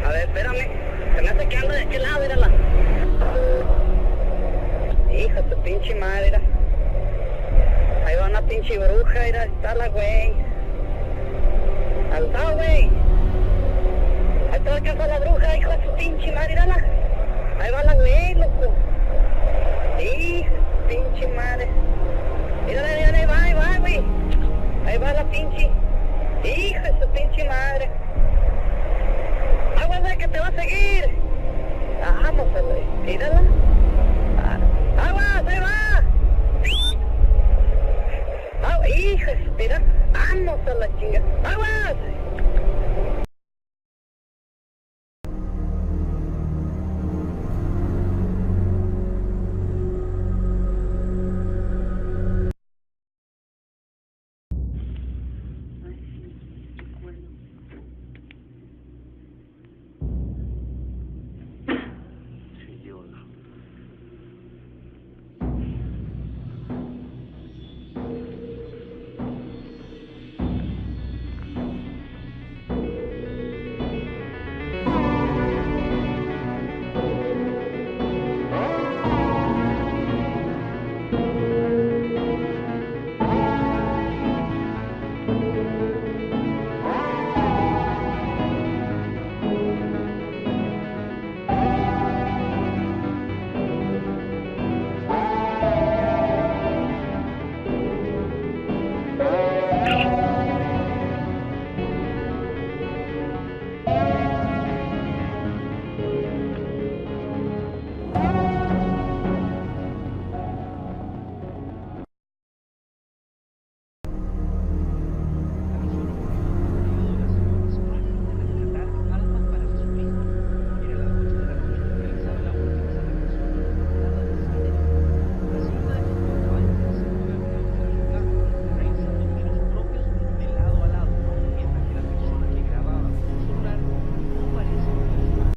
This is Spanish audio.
A ver, espérame. Se me hace que anda de aquel lado, mírala. Hija de tu pinche madre, mira. Ahí va una pinche bruja, mira, está la güey. Alzado, güey. Ahí está la casa de la bruja, hijo de su pinche madre, mírala. Ahí va la güey, loco. Hija de su pinche madre. Mírala, ahí va, güey. Ahí va la pinche. Hija de su pinche madre.